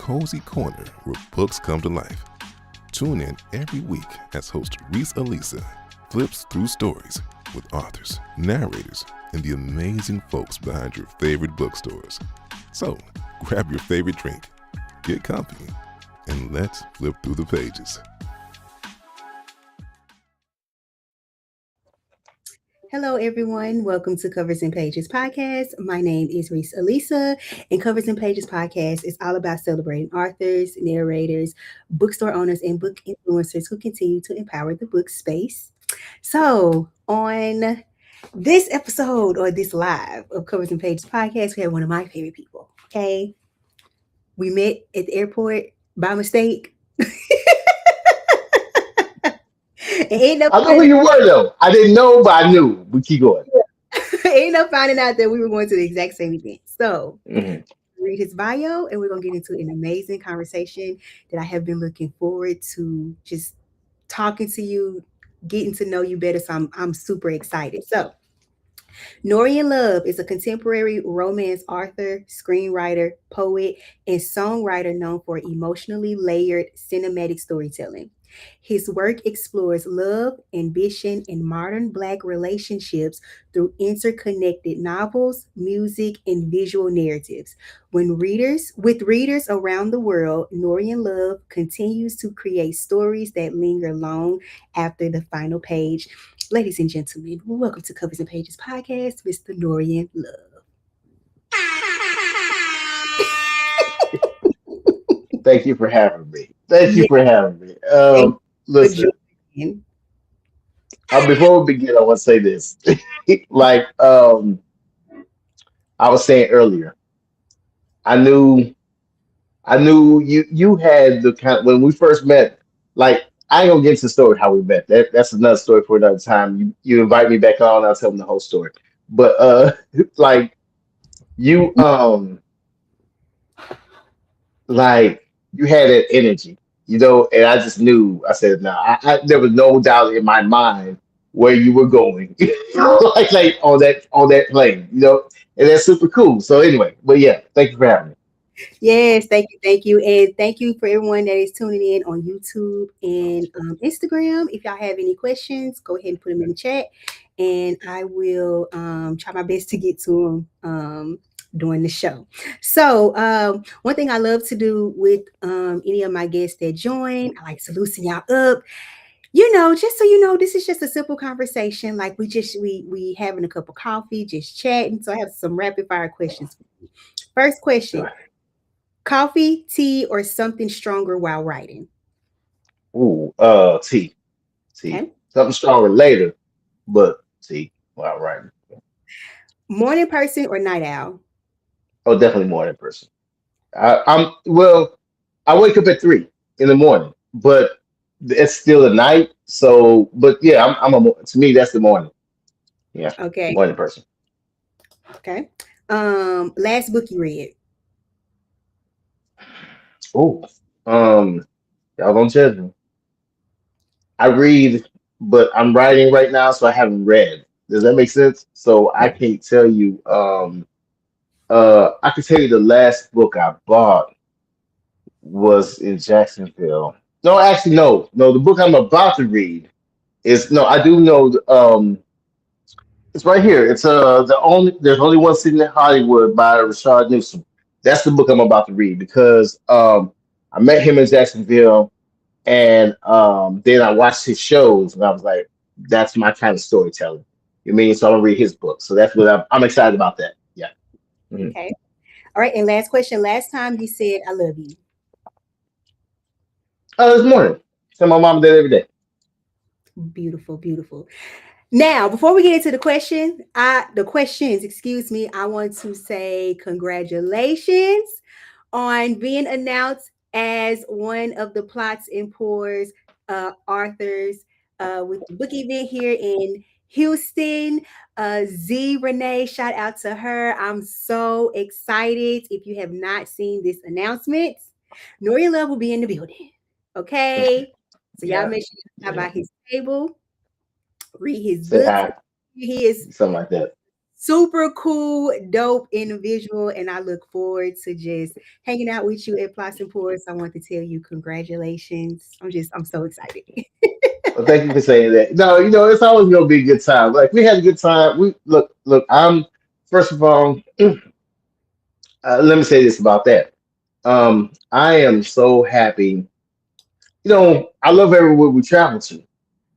cozy corner where books come to life. Tune in every week as host Reese Elisa flips through stories with authors, narrators, and the amazing folks behind your favorite bookstores. So, grab your favorite drink, get comfy, and let's flip through the pages. Hello, everyone. Welcome to Covers and Pages podcast. My name is Reese Elisa, and Covers and Pages podcast is all about celebrating authors, narrators, bookstore owners, and book influencers who continue to empower the book space. So, on this episode or this live of Covers and Pages podcast, we have one of my favorite people. Okay, we met at the airport by mistake. Ain't no I know who you were though. I didn't know, but I knew. We keep going. ain't no finding out that we were going to the exact same event. So Mhm. read his bio and we're gonna get into an amazing conversation that I have been looking forward to just talking to you, getting to know you better. So I'm super excited. So Norian Love is a contemporary romance author, screenwriter, poet, and songwriter known for emotionally layered cinematic storytelling. His work explores love, ambition, and modern Black relationships through interconnected novels, music, and visual narratives. With readers around the world, Norian Love continues to create stories that linger long after the final page. Ladies and gentlemen, welcome to Covers and Pages podcast, Mr. Norian Love. Thank you for having me. Thank you Yeah, for having me. thank you for Listen, joining. before we begin, I want to say this. like I was saying earlier, I knew I knew you had the kind when we first met. Like I ain't gonna get into the story how we met. That's another story for another time. You invite me back on, I'll tell them the whole story. But like you like you had that energy, and I just knew. I said, no, there was no doubt in my mind where you were going, like on that plane, and that's super cool. So anyway, but yeah, thank you for having me. Yes, thank you, and thank you for everyone that is tuning in on YouTube and Instagram. If y'all have any questions, go ahead and put them in the chat, and I will try my best to get to them during the show. So, one thing I love to do with any of my guests that join, I like to loosen y'all up. Just so you know, this is just a simple conversation. Like we having a cup of coffee, just chatting. So I have some rapid fire questions. First question. Coffee, tea, or something stronger while writing? Ooh, tea, Okay. something stronger later, but tea. Well, right. Morning person or night owl? Oh, definitely morning person. Well, I wake up at 3 in the morning, but it's still a night. So, but yeah, to me that's the morning. Yeah, Okay. morning person. Okay. Last book you read? Oh, um, y'all don't judge me. I read, but I'm writing right now, so I haven't read. Does that make sense? So I can't tell you. I can tell you the last book I bought was in Jacksonville. No, actually, no, no. The book I'm about to read is no. I do know. It's right here. It's There's only one city in Hollywood by Rashard Newsom. That's the book I'm about to read because I met him in Jacksonville, and then I watched his shows, and I was like, that's my kind of storytelling. You mean? So I'm gonna read his book. So that's what I'm excited about that. Yeah. Mhm. Okay. All right. And last question. Last time you said I love you. Oh, this morning. Tell my mom that every day. Beautiful, beautiful. Now, before we get into the questions, excuse me, I want to say congratulations on being announced as one of the Plots and Pours authors with the book event here in Houston. Z Renee, shout out to her. I'm so excited. If you have not seen this announcement, Norian Love will be in the building. Okay. So y'all Yeah. make sure you stop Yeah. by his table, read his Say books. hi. He is Something like that. super cool, dope individual, and I look forward to just hanging out with you at Plots and Pours. I want to tell you congratulations. I'm so excited. Well, thank you for saying that. No, it's always gonna be a good time. Like we had a good time. We look. I'm first of all. Let me say this about that. I am so happy. I love everywhere we travel to.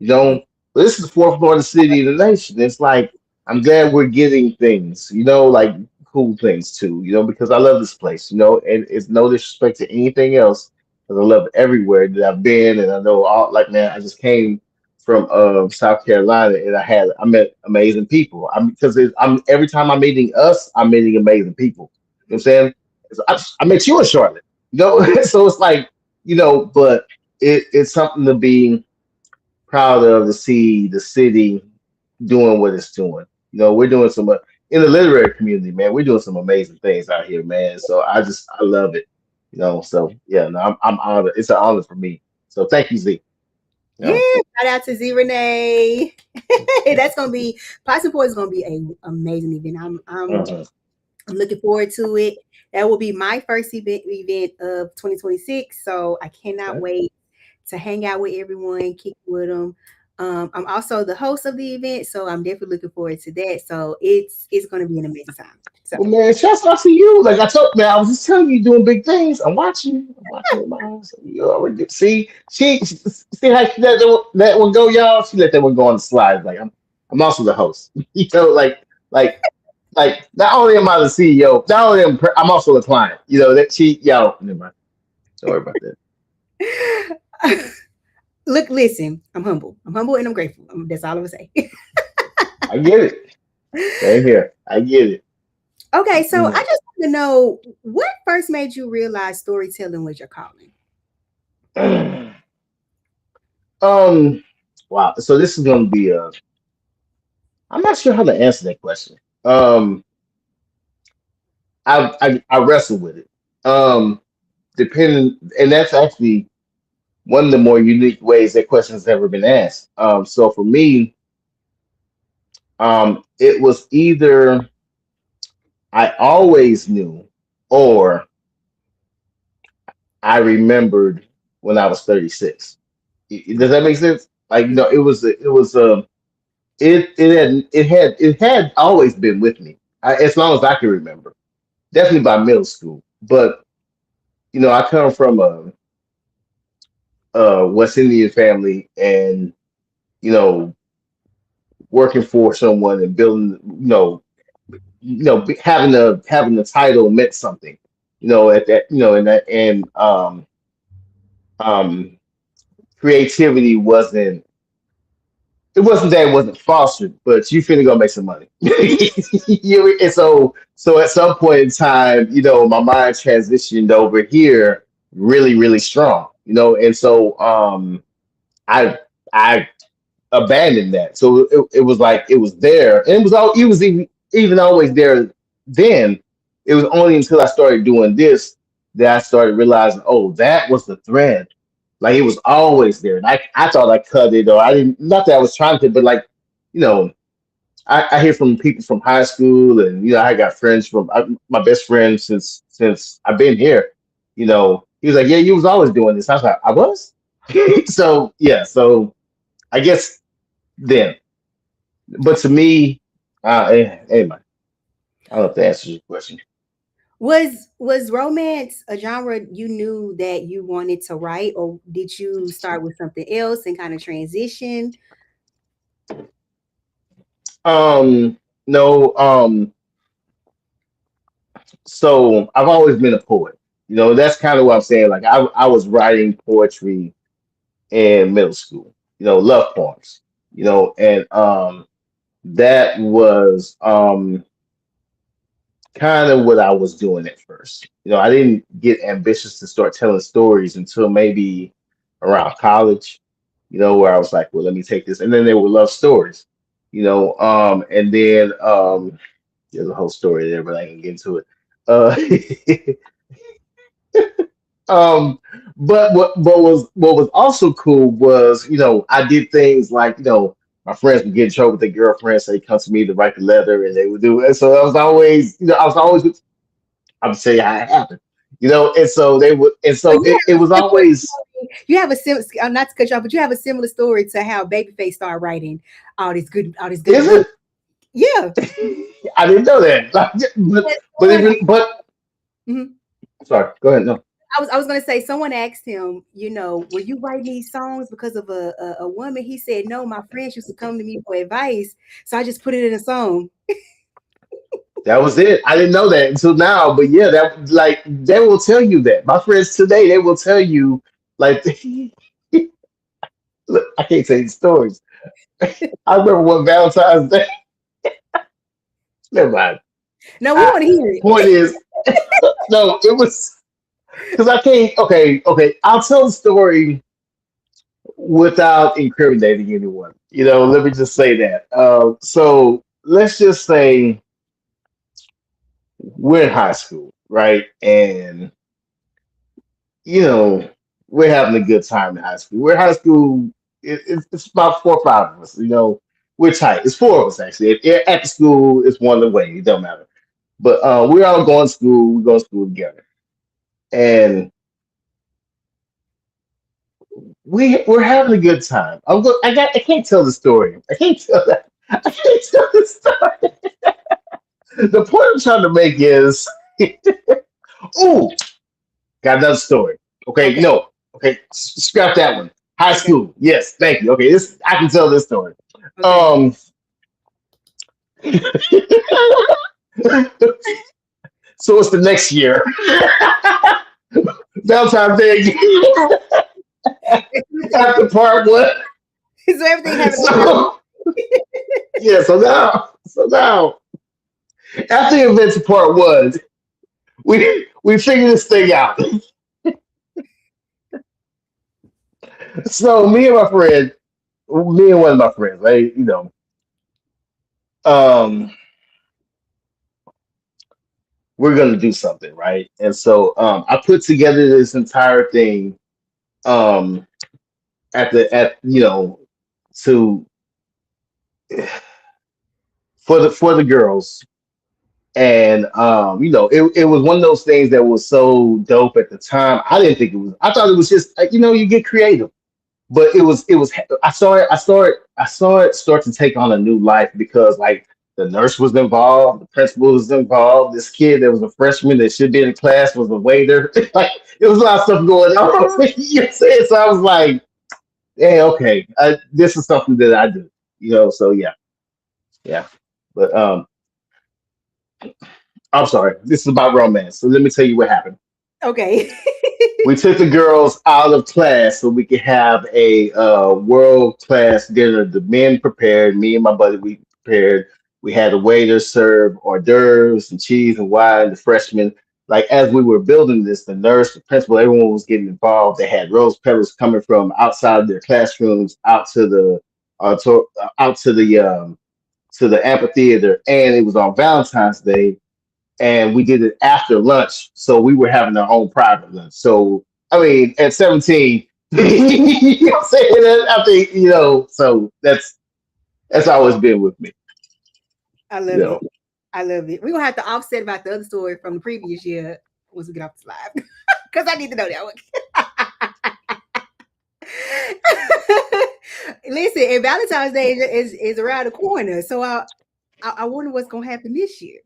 You know, but this is the fourth largest city in the nation. It's like I'm glad we're getting things, like cool things too. Because I love this place. And it's no disrespect to anything else, because I love everywhere that I've been, and I know all. Like man, I just came from South Carolina, and I met amazing people. I'm every time I'm meeting us, I'm meeting amazing people. You know what I'm saying? So I met you in Charlotte. So it's like but it's something to be proud of, to see the city doing what it's doing. We're doing some in the literary community, man. We're doing some amazing things out here, man. So I love it. So yeah, no, I'm honored. It's an honor for me. So thank you, Z. You Yeah, know? shout out to Z Renee. That's gonna be Possible is gonna be a amazing event. Mhm. I'm looking forward to it. That will be my first event of 2026. So I cannot Okay. wait to hang out with everyone, kick with them. I'm also the host of the event, so I'm definitely looking forward to that. So it's going to be an amazing time. So Well, man, shouts out to you. Like I told, man, I was just telling you, doing big things. I'm watching you. I'm watching with my eyes. You already see. See how she let that one go, y'all. She let that one go on the slide. Like I'm also the host. Like not only am I the CEO, not only I'm also the client. That y'all. Never mind. Don't worry about that. look, listen, I'm humble. I'm humble and I'm grateful. That's all I'm gonna say. I get it. Same here. I get it. Okay, so I Mm. just want to know what first made you realize storytelling was your calling. um. Wow. So this is gonna be a. I'm not sure how to answer that question. I wrestle with it. Um. Depending, and that's actually one of the more unique ways that question has ever been asked. So for me, it was either I always knew, or I remembered when I was 36. Does that make sense? Like, no, it had always been with me, as long as I can remember. Definitely by middle school, but I come from a West Indian family, and you know, working for someone and building, having the title meant something, at that, and um, creativity wasn't. It wasn't that it wasn't fostered, but you finna go make some money. And so at some point in time, my mind transitioned over here really, really strong, and so I I abandoned that. So it was like it was there, and it was even always there. Then it was only until I started doing this that I started realizing, oh, that was the thread. Like it was always there, and I thought I cut it, or I didn't. Not that I was trying to, but like you know, I hear from people from high school, and I got friends my best friend since I've been here. He was like, yeah, you was always doing this. I was like, I was. So yeah, so I guess then. But to me, anyway, I don't know if that answers your question. Was romance a genre you knew that you wanted to write, or did you start with something else and kind of transition? No, so I've always been a poet. That's kind of what I'm saying. Like I was writing poetry in middle school, love poems, and that was kind of what I was doing at first. I didn't get ambitious to start telling stories until maybe around college, where I was like, well, let me take this. And then they were love stories, and then there's a whole story there, but I can get into it. Uh, um, but what was also cool was, I did things like, my friends would get in trouble with their girlfriends, so they come to me to write the letter, and they would do it. So I was always, I was always, I would say how it happened, and so they would, and So so it was always, you have a sim. I'm not to cut you off, but you have a similar story to how Babyface started writing all this good is book. it? Yeah. I didn't know that, But but someone, even, but mhm. sorry, go ahead. No, I was gonna say someone asked him, were you writing these songs because of a woman? He said, no, my friends used to come to me for advice, so I just put it in a song. that was it. I didn't know that until now, but yeah, that like they will tell you that. My friends today, they will tell you like, look, I can't tell you stories. I remember one Valentine's Day. Never mind. No, we I, want to hear point it. is, no, it was because I can't. Okay, okay. I'll tell the story without incriminating anyone. Let me just say that. So let's just say we're in high school, right? And you know, we're having a good time in high school. We're in high school. It's about 4 or 5 of us. We're tight. It's 4 of us actually. At the school, it's one away. It don't matter. But we're all going to school. We go to school together, and we're having a good time. I can't tell the story. I can't tell that. I can't tell the story. The point I'm trying to make is, oh, got another story. Okay, Okay. no, okay, scrap that one. High Okay. school, yes, thank you. Okay, this I can tell this story. Okay. Um, so it's the next year, Valentine's Day again, after part one. So everything happened on Valentine's. So yeah, so now after the events of part one, we figured this thing out. So me and one of my friends, right? Um, we're gonna do something, right? And so I put together this entire thing um at to for the girls. And it was one of those things that was so dope at the time. I didn't think it was. I thought it was just you get creative, but it was. I saw it start to take on a new life because like the nurse was involved, the principal was involved. This kid that was a freshman that should be in the class was a waiter. Like it was a lot of stuff going on. You know what I'm saying? So I was like, yeah, okay, this is something that I do. So yeah, yeah. But I'm sorry. This is about romance. So let me tell you what happened. Okay. We took the girls out of class so we could have a world class dinner. The men prepared, me and my buddy, we prepared. We had the waiter serve hors d'oeuvres and cheese and wine. The freshmen, like as we were building this, the nurse, the principal, everyone was getting involved. They had rose petals coming from outside their classrooms out to the amphitheater, and it was on Valentine's Day, and we did it after lunch, so we were having our own private lunch. So I mean, at 17, you know what I'm saying? I think so that's always been with me. I You love it. know, I love it. We're gonna have to offset about the other story from the previous year once we get off the slide. Because I need to know that one. Listen, and Valentine's Day is around the corner. So I wonder what's gonna happen this year.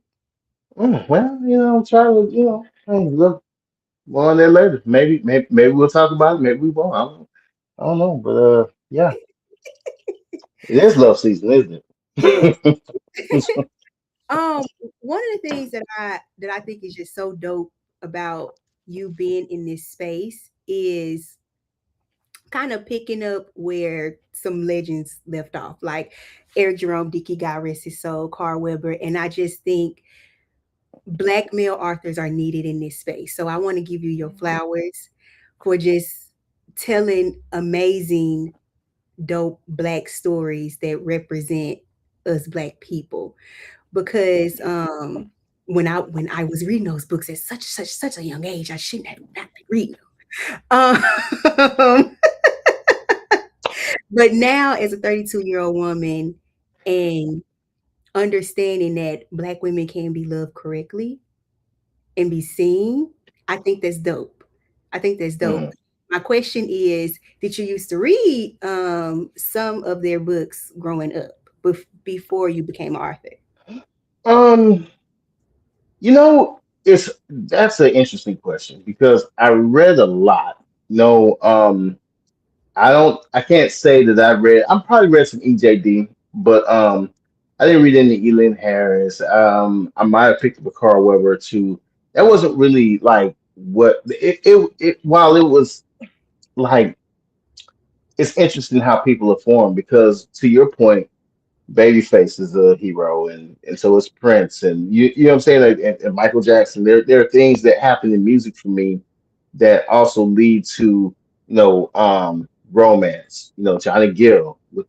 well, I'm trying to, hey, look more on that later. Maybe we'll talk about it. Maybe we won't. I don't know, but yeah, it is love season, isn't Yes. it? Um, one of the things that I think is just so dope about you being in this space is kind of picking up where some legends left off, like Eric Jerome, Dickey God rest his soul, Carl Weber, and I just think Black male authors are needed in this space. So I want to give you your flowers for just telling amazing, dope Black stories that represent us Black people. Because when I was reading those books at such a young age, I shouldn't have not been reading them. Um, But now, as a 32-year-old woman, and understanding that Black women can be loved correctly and be seen, I think that's dope. I think that's dope. Mhm. My question is, did you used to read some of their books growing up before you became an author? Um, it's that's an interesting question because I read a lot. No, I can't say that I read. I probably read some EJD, but I didn't read any Elin Harris. I might have picked up a Carl Weber too. That wasn't really like what it while it was like it's interesting how people are formed because to your point, Babyface is a hero, and so is Prince, and you know what I'm saying, like, and Michael Jackson. There are things that happen in music for me that also lead to romance. Johnny Gill with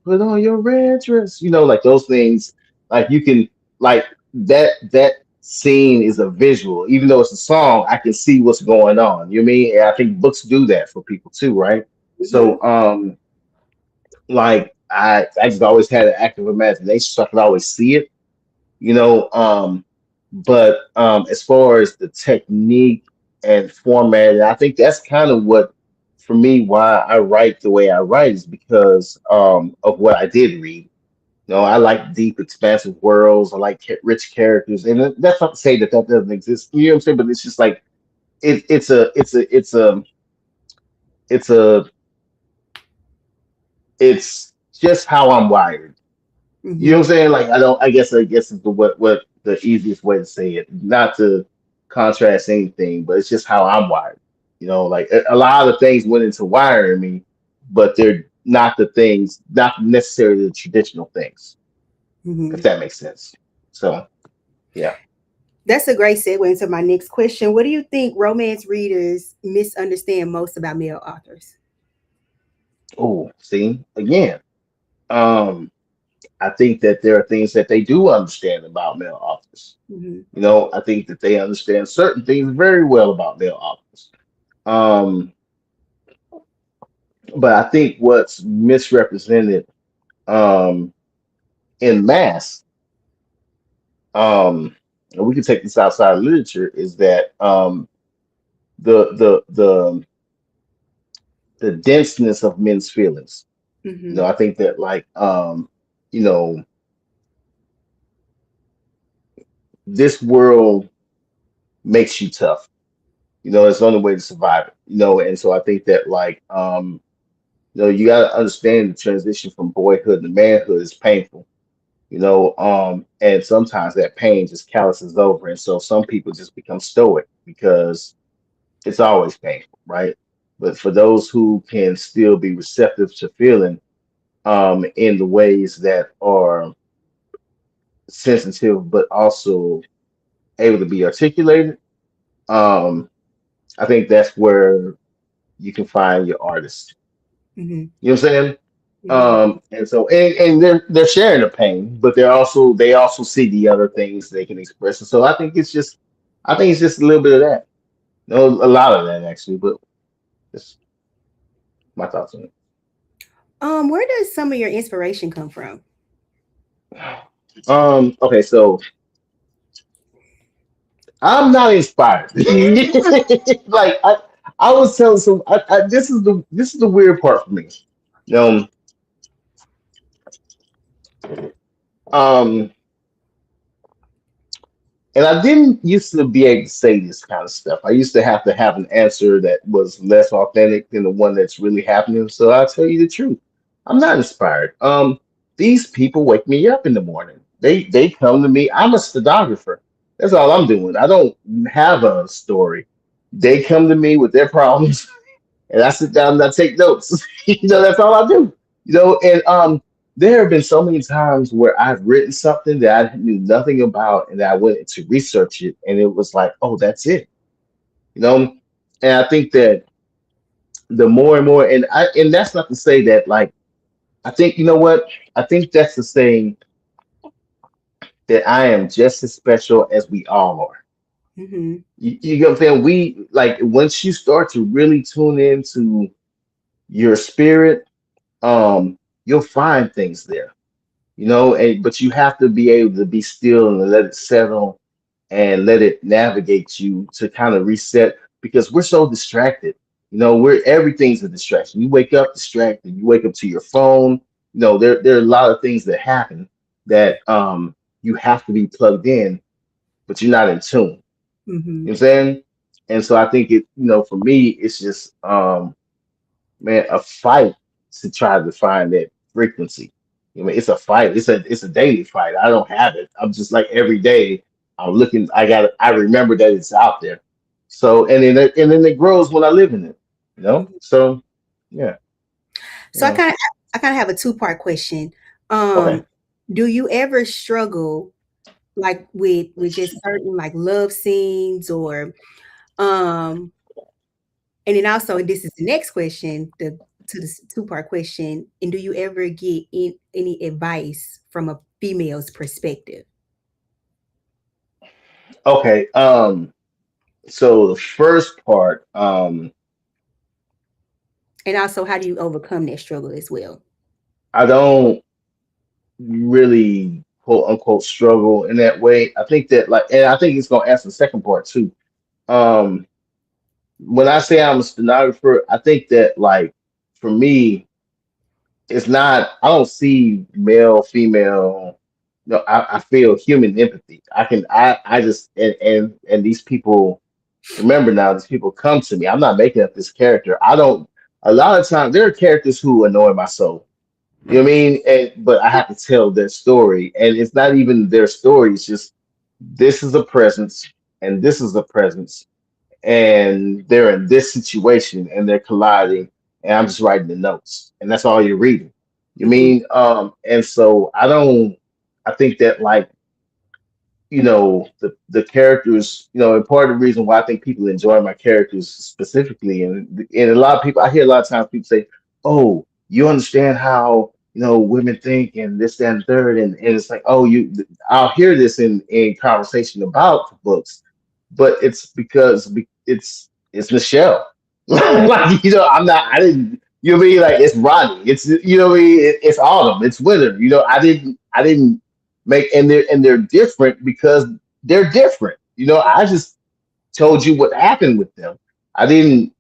put on your red dress. Like those things. Like you can like that scene is a visual, even though it's a song. I can see what's going on. You know what I mean? And I think books do that for people too, right? Hmm. So like I just always had an active imagination, so I could always see it, you know. But as far as the technique and format, I think that's kind of what for me why I write the way I write is because of what I did read. I like deep, expansive worlds. I like rich characters, and that's not to say that that doesn't exist. You know what I'm saying? But it's just like it's a it's just how I'm wired. You know Hmm. what I'm saying? Like I guess is the what the easiest way to say it. Not to contrast anything, but it's just how I'm wired. Like a lot of things went into wiring me, but they're not the things, not necessarily the traditional things, if Hmm. that makes sense. So yeah. That's a great segue into my next question. What do you think romance readers misunderstand most about male authors? Oh, see, again, um, I think that there are things that they do understand about male authors. Hmm. I think that they understand certain things very well about male authors. Um, but I think what's misrepresented um, in mass, and we can take this outside of literature, is that the the the the denseness of men's feelings. Hmm. I think that like you know, this world makes you tough. It's the only way to survive it. And so I think that like you got to understand the transition from boyhood to manhood is painful. And sometimes that pain just calluses over, and so some people just become stoic because it's always painful, right? But for those who can still be receptive to feeling in the ways that are sensitive but also able to be articulated, um, I think that's where you can find your artist. Hmm. You know what I'm saying? Hmm. And so and they're sharing the pain, but they also see the other things they can express. And so I think it's just a little bit of that. No, a lot of that actually, but just my thoughts on Where does some of your inspiration come from? it. Okay, so I'm not inspired. Like I was telling some this is the weird part for me. Um um And I didn't used to be able to say this kind of stuff. I used to have an answer that was less authentic than the one that's really happening. So I'll tell you the truth. I'm not inspired. These people wake me up in the morning. They come to me. I'm a stenographer. That's all I'm doing. I don't have a story. They come to me with their problems and I sit down and I take notes. That's all I do. And there have been so many times where I've written something that I knew nothing about, and I went to research it, and it was like, oh, that's it. You know, and I think that the more and more, and that's not to say that like I think you know what I think that's to say that I am just as special as we all are. Hmm. You get what I'm saying? We like once you start to really tune into your spirit. you'll find things there, and but you have to be able to be still and let it settle and let it navigate you to kind of reset because we're so distracted. We're everything's a distraction. You wake up distracted, you wake up to your phone. There are a lot of things that happen that you have to be plugged in, but you're not in tune. Mm-hmm. You know what I'm saying? And so I think for me, it's just man, a fight to try to find that frequency. It's a fight. It's a daily fight. I don't have it. I'm just like every day I'm looking. I remember that it's out there. So and then it grows when I live in it. Mm-hmm. So yeah, So yeah. I kind of have a two-part question. Okay. Do you ever struggle like with just certain like love scenes or um and then also this is the next question, the to the two-part question, and do you ever get any advice from a female's perspective? Okay. So the first part, And also how do you overcome that struggle as well? I don't really quote unquote struggle in that way. I think that and I think it's gonna answer the second part too. Um, when I say I'm a stenographer, I think that for me, it's not. I don't see male, female. No, I feel human empathy. I just and these people. Remember now, these people come to me. I'm not making up this character. I don't. A lot of times, there are characters who annoy my soul. You know what I mean? But I have to tell their story, and it's not even their story. It's just this is a presence, and this is a presence, and they're in this situation and they're colliding and I'm just writing the notes and that's all you're reading. You Mm-hmm. mean and so I think that the characters, and part of the reason why I think people enjoy my characters specifically, and a lot of people, I hear a lot of times people say, "Oh, you understand how women think and this, that, and the third," and it's like, "Oh, I'll hear this in conversation about books, but it's because it's Michelle, like I didn't." You know what I mean? Like it's Rodney. It's what I mean. It's autumn. It's winter. I didn't make and they're different because they're different. I just told you what happened with them. I didn't,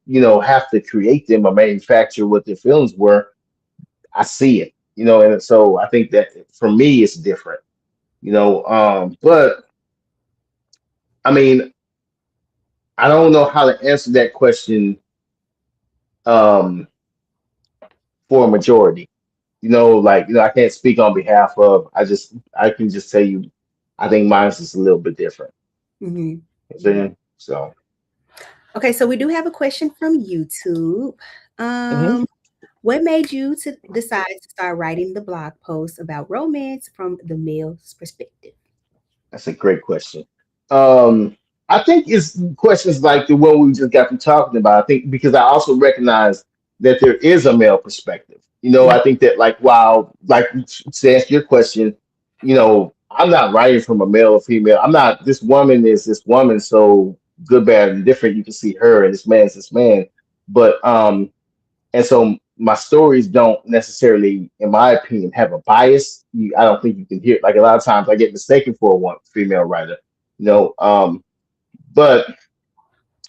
have to create them or manufacture what their feelings were. I see it, and so I think that for me it's different, but I mean, I don't know how to answer that question um for a majority. I can't speak on behalf of. I can just tell you I think mine's is a little bit different. Mm-hmm. You know what I'm saying? So Okay, so we do have a question from YouTube. mhm. Um, what made you to decide to start writing the blog post about romance from the male's perspective? That's a great question. Um, I think it's questions like the one we just got from talking about. I think because I also recognize that there is a male perspective. I think that while to answer your question, I'm not writing from a male or female. I'm not. This woman is this woman, so good, bad, and different. You can see her, and this man is this man. But and so my stories don't necessarily, in my opinion, have a bias. I don't think you can hear, like, a lot of times I get mistaken for a one female writer, you know. But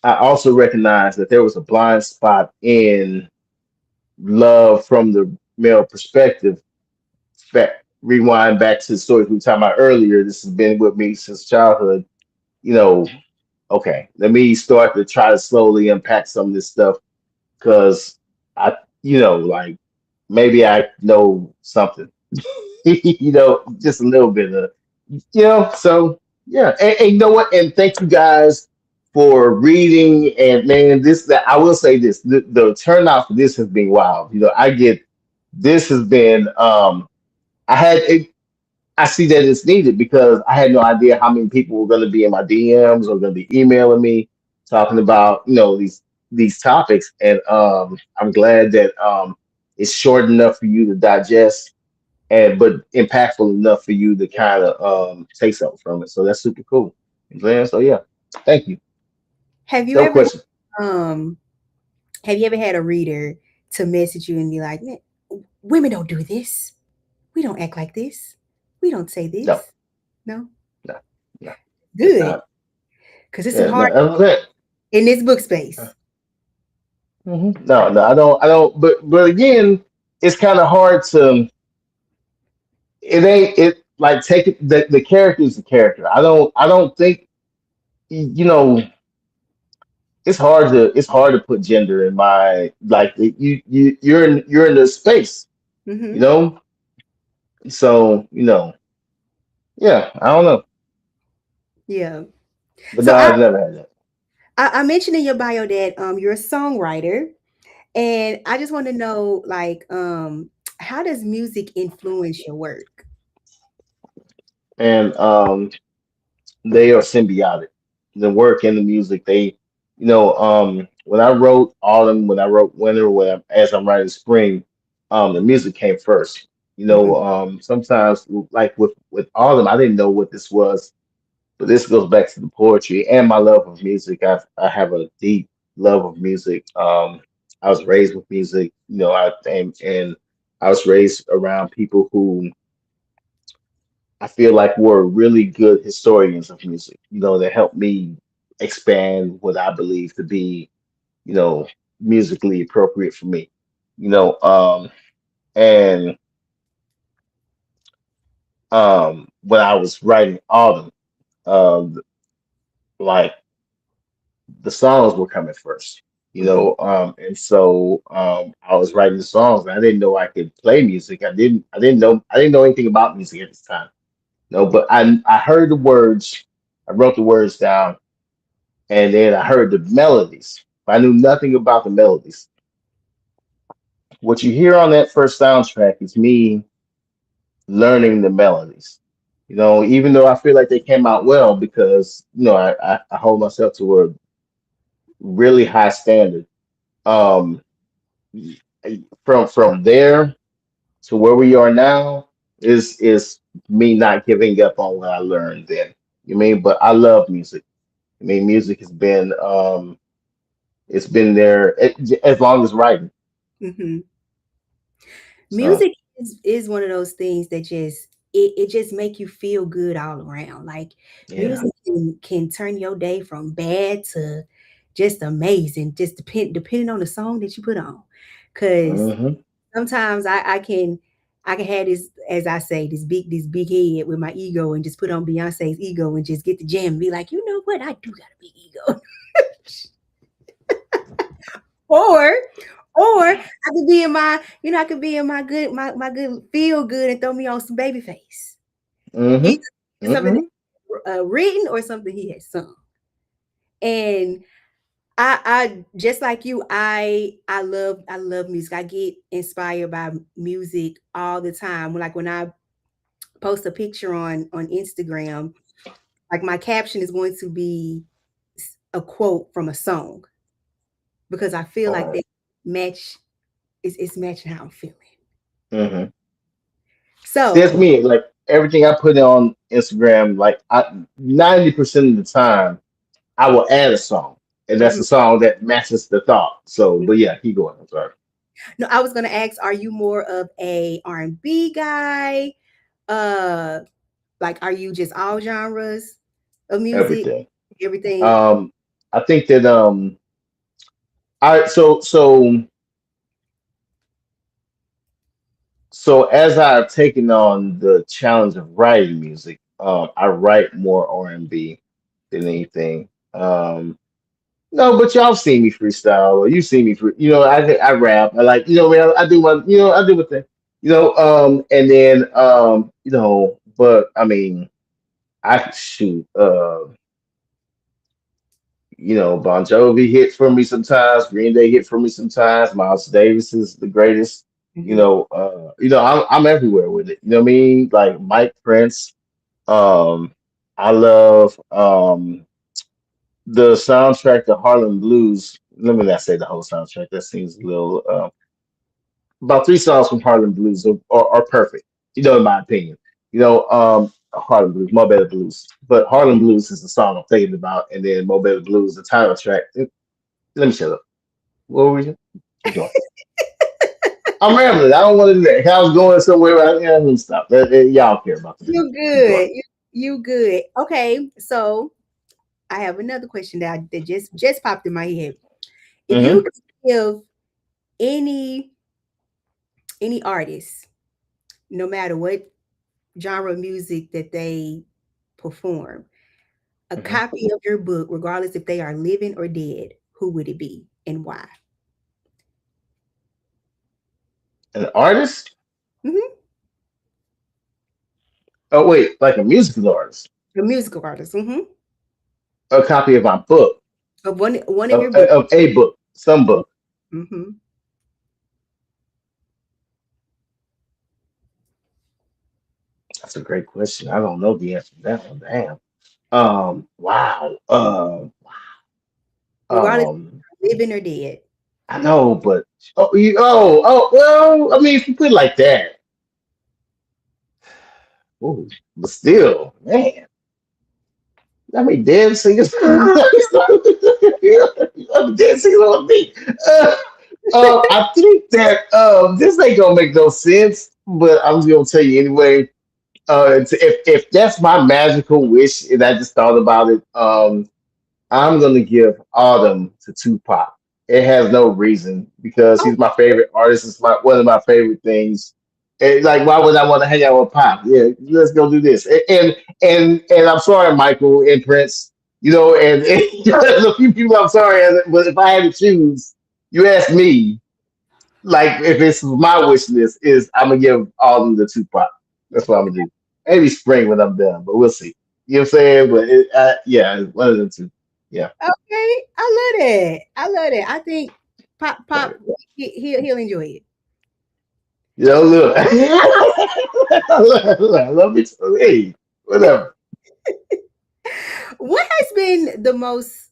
I also recognize that there was a blind spot in love from the male perspective. Rewind back to the stories we were talking about earlier. This has been with me since childhood. You know, okay, let me start to try to slowly unpack some of this stuff because I, like maybe I know something, just a little bit of, so yeah. And you know what? And thank you guys for reading. And man, that I will say this, the turnout for this has been wild. This has been, I had it, I see that it's needed because I had no idea how many people were going to be in my DMs or going to be emailing me talking about these topics, and I'm glad that it's short enough for you to digest, and but impactful enough for you to kind of take something from it. So that's super cool. You know what I'm saying? So yeah, thank you. Have you No ever question. um have you ever had a reader to message you and be like, "Man, women don't do this. We don't act like this. We don't say No, this. No, no, no. It's good, not. because it's some Yeah, hard no, that's it. in this book space. No, no, I don't. But again, it's kind of hard to. It ain't it like take it. The character is the character. I don't think you know. It's hard to put gender in my like you're in the space. You Hmm. know. So yeah. I don't know, Yeah. but So no, I've never had that. I mentioned in your bio that you're a songwriter, and I just want to know like how does music influence your work? And they are symbiotic. The work and the music, when I wrote autumn, when I wrote winter, as I'm writing spring, the music came first. Hmm. Sometimes like with autumn, I didn't know what this was, but this goes back to the poetry and my love of music. I have a deep love of music. I was raised with music, and I was raised around people who I feel like were really good historians of music, that helped me expand what I believe to be, you know, musically appropriate for me. You know, and when I was writing Autumn, um, like the songs were coming first, Hmm. and so I was writing the songs and I didn't know I could play music. I didn't know anything about music at this time. No, but I heard the words, I wrote the words down. And then I heard the melodies. I knew nothing about the melodies. What you hear on that first soundtrack is me learning the melodies. Even though I feel like they came out well because I hold myself to a really high standard. Um, from there to where we are now is me not giving up on what I learned then. You mean? But I love music. I mean, music has been it's been there as long as writing. Hmm. So Music is one of those things that it just make you feel good all around. Like yeah. music can turn your day from bad to just amazing, just depending on the song that you put on. Cause Hmm. sometimes I can have this, as I say, this big head with my ego and just put on Beyonce's ego and just get the jam and be like, you know what, I do got a big ego. or I could be in my, I could be in my good, my good feel good and throw me on some baby face. Either Hmm. it's something Hmm. written or something he has sung. And I just like you, I love music. I get inspired by music all the time. Like when I post a picture on Instagram, like my caption is going to be a quote from a song because I feel All like right. they match. It's matching how I'm feeling. Hmm. See, So. that's me. Like everything I put on Instagram, like 90% of the time, I will add a song, and that's Mhm. a song that matches the thought. So, but yeah, keep going. I'm sorry. No, I was gonna ask, are you more of a R&B guy? Uh, like, are you just all genres of music? Everything. Everything? Um, I think that I so as I've taken on the challenge of writing music, I write more R&B than anything. No, but y'all seen me freestyle, or you see me I rap. I like, man, I do my, I do my thing, and then, but I mean, I shoot, Bon Jovi hits for me sometimes, Green Day hit for me sometimes, Miles Davis is the greatest, Mhm. I'm everywhere with it. You know what I mean? Like Mike Prince, um, I love, the soundtrack to Harlem Blues. Let me not say the whole soundtrack. That seems a little. About three songs from Harlem Blues are perfect. In my opinion. Harlem Blues, Mo Better Blues. But Harlem Blues is the song I'm thinking about, and then Mo Better Blues, the title track. Let me shut up. What were we? Keep going. I'm rambling. I don't want to do that. If I was going somewhere, I'm gonna stop. Y'all care about that. You Keep going. good. You good. Okay, so I have another question that just popped in my head. If you Hmm. could give any artist, no matter what genre of music that they perform, a Hmm. copy of your book, regardless if they are living or dead, who would it be and why? An artist? Hmm. Oh wait, like a musical artist. A musical artist. Hmm. A copy of my book, Of one of your books. of a book, some book. Hmm. That's a great question. I don't know the answer to that one. Damn. Wow. Regardless Um, if they're living or dead. I know, but well, I mean, if you put it like that, ooh, but still, man, I mean, dead singers, I'm dead singers on me. Uh, I think that this ain't gonna make no sense, but I'm just gonna tell you anyway. If that's my magical wish, and I just thought about it, I'm gonna give Autumn to Tupac. It has no reason because Oh, he's my favorite artist. It's one of my favorite things. And like, why would I want to hang out with Pop? Yeah, let's go do this. And I'm sorry, Michael and Prince. And there's a few people I'm sorry, but if I had to choose, you asked me, like, if it's my wish list, is I'm gonna give Autumn the Tupac. That's what I'm gonna do. Maybe spring when I'm done, but we'll see. You know what I'm saying? But yeah, one of the two. Yeah. okay. I love that. I love that. I think Pop, he'll enjoy it. Look. I love it. Hey, whatever. What has been the most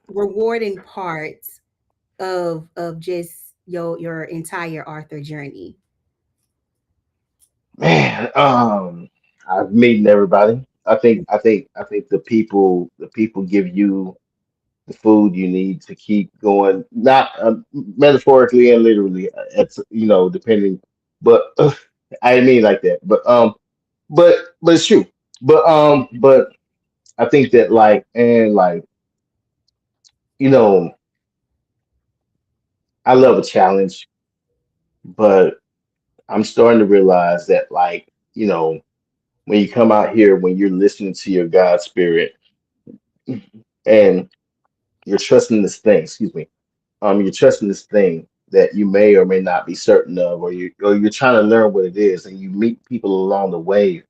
rewarding part of just your entire Arthur journey? Man, I'm meeting everybody. I think the people give you the food you need to keep going, not metaphorically and literally. It's depending, but I didn't mean it like that. But it's true. But I think that like you know I love a challenge, but I'm starting to realize that when you come out here, when you're listening to your God spirit and you're trusting this thing, excuse me, you're trusting this thing that you may or may not be certain of, or you're trying to learn what it is, and you meet people along the way.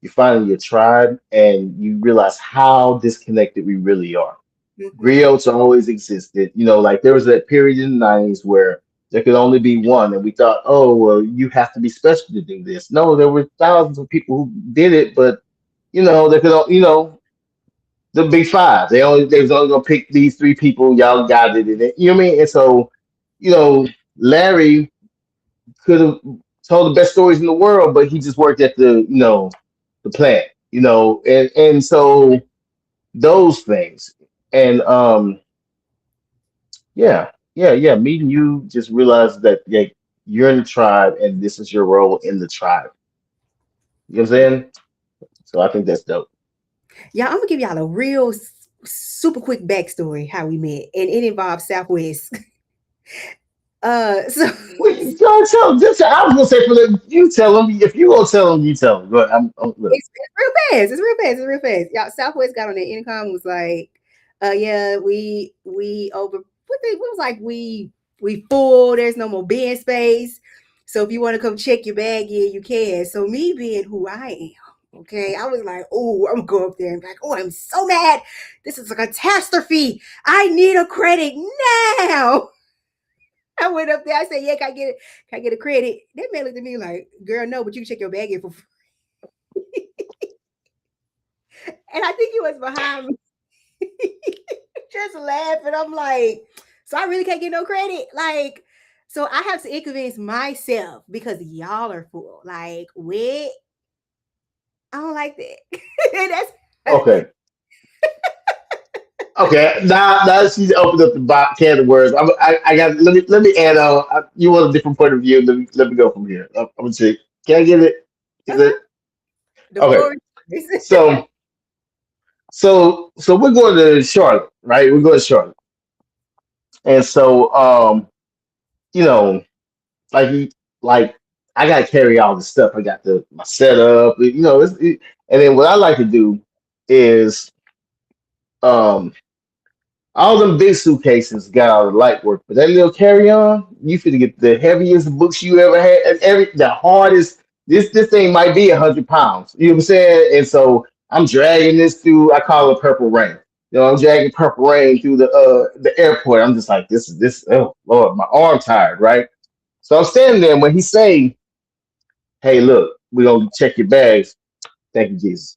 You find your tribe, and you realize how disconnected we really are. Hmm. Griots always existed. Like there was that period in the 90s where there could only be one, and we thought, oh, well, you have to be special to do this. No, there were thousands of people who did it, but they could, the big five. They was only gonna pick these three people. Y'all got it in it. You know what I mean? And so, Larry could have told the best stories in the world, but he just worked at the plant. And so those things. And yeah. Meeting you, just realize that, yeah, you're in the tribe, and this is your role in the tribe. You know what I'm saying? So I think that's dope. Yeah, I'm gonna give y'all a real super quick backstory how we met, and it involves Southwest. So Wait, go tell them. I was gonna say for you tell them. If you gonna tell them, you tell them. Go ahead. Look. it's real fast. It's real fast. It's real fast. Y'all, Southwest got on the intercom and was like, yeah, we over what was like we full. There's no more bed space. So if you want to come check your bag in, you can." So me being who I am, okay, I was like, "Oh, I'm gonna go up there and be like, oh, I'm so mad. This is a catastrophe. I need a credit now." I went up there. I said, "Yeah, can I get it? Can I get a credit?" That man looked at me like, "Girl, no, but you can check your bag in for free." And I think he was behind me, just laughing. I'm like, "So I really can't get no credit?" Like, so I have to inconvenience myself because y'all are full. Like, what? I don't like that. And that's Okay. Okay, now she's opened up the can of words. I got let me add on. You want a different point of view? Let me go from here. I'm gonna say, can I get it? Is Uh-huh. it The okay? floor is yours. So so we're going to Charlotte, right? We're going to Charlotte, and so you know, like like I got to carry all this stuff. I got the my setup, and then what I like to do is um all them big suitcases got all the light work, but that little carry on, you finna get the heaviest books you ever had, and the hardest. This thing might be 100 pounds. You know what I'm saying? And so I'm dragging this through. I call it Purple Rain. I'm dragging Purple Rain through the airport. I'm just like this. Oh Lord, my arm tired, right? So I'm standing there. When he say, "Hey, look, we gonna check your bags." Thank you, Jesus.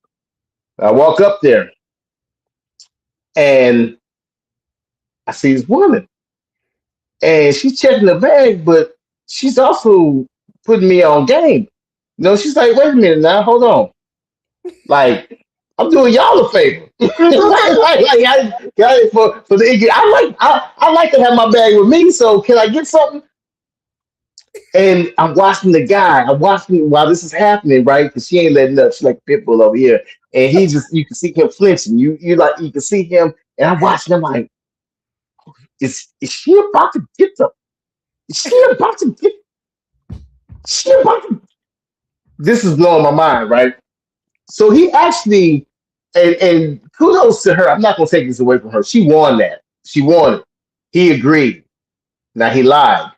I walk up there and I see this woman. And she's checking the bag, but she's also putting me on game. She's like, wait a minute now, hold on. Like, I'm doing y'all a favor. For the I like to have my bag with me, so can I get something? And I'm watching the guy. I'm watching while this is happening, right? Because she ain't letting up. She's like a pit bull over here, and he just you can see him flinching. You can see him, and I'm watching him like, is she about to get the? Is she about to get? She about to this is blowing my mind, right? So he actually, and kudos to her. I'm not gonna take this away from her. She won that. She won it. He agreed. Now he lied,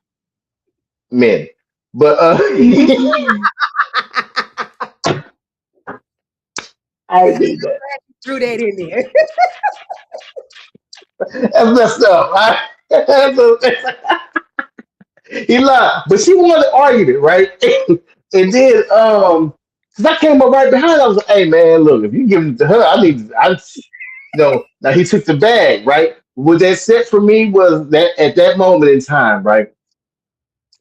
men. But I did that. Threw that in there. That's messed up. He lied, but she won the argument, right? And then because I came up right behind, I was like, "Hey man, look, if you give it to her, I need, I no." Now he took the bag, right? What that set for me was that at that moment in time, right?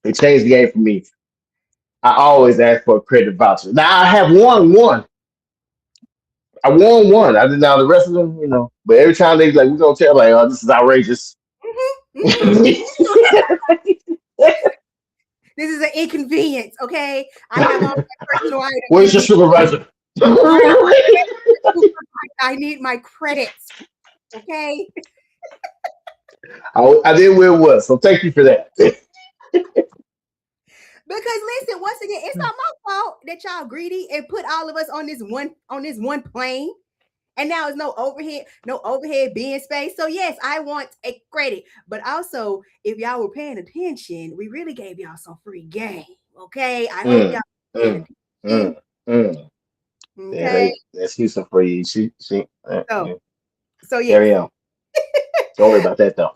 It changed the game for me. I always ask for a credit voucher. Now I have won one. I won one. I did now the rest of them, But every time they like, we're gonna tell like, oh, this is outrageous. Mhm. This is an inconvenience, okay? I have all my personal items Where's with your me. supervisor? I need my credits, okay? I didn't win one, so thank you for that. Because listen, once again, it's not my fault that y'all greedy and put all of us on this one plane. And now it's no overhead being space. So yes, I want a credit. But also, if y'all were paying attention, we really gave y'all some free game. Okay. I hope y'all Mm, paying mm, attention. mm, mm. Yeah, Okay. that's Houston for you. So so yes. Carry on. Don't worry about that though.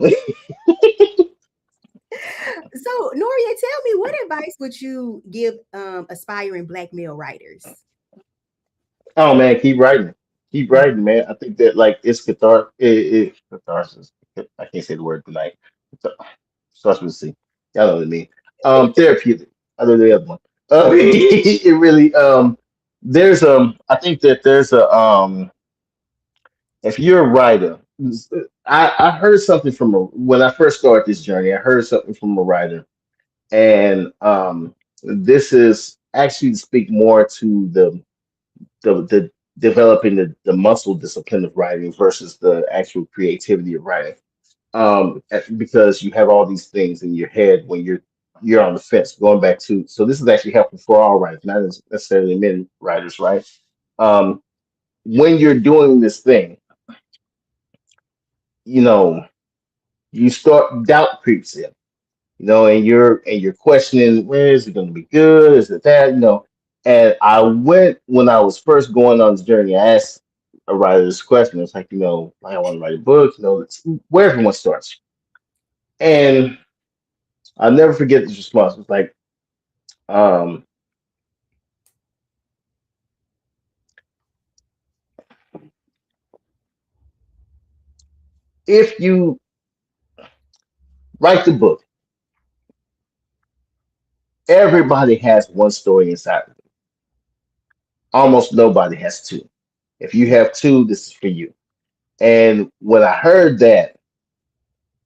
So Noria, tell me, what advice would you give aspiring black male writers? Oh man, keep writing, man. I think that like it's catharsis. I can't say the word tonight. Starts with a C. Y'all know what I mean. Therapeutic. I know the other one. It really there's I think that there's a if you're a writer, I heard something from when I first started this journey. I heard something from a writer, and this is actually to speak more to the developing the muscle discipline of writing versus the actual creativity of writing. Because you have all these things in your head when you're on the fence. Going back to so this is actually helpful for all writers, not necessarily men writers, right? Um, when you're doing this thing, you know, you start doubt creeps in, and you're questioning, where is it going to be good? Is it that? And I went when I was first going on this journey. I asked a writer this question. It's like, like, I want to write a book. It's where everyone starts, and I'll never forget this response. It's like, um, if you write the book, everybody has one story inside of it. Almost nobody has two. If you have two, this is for you. And when I heard that,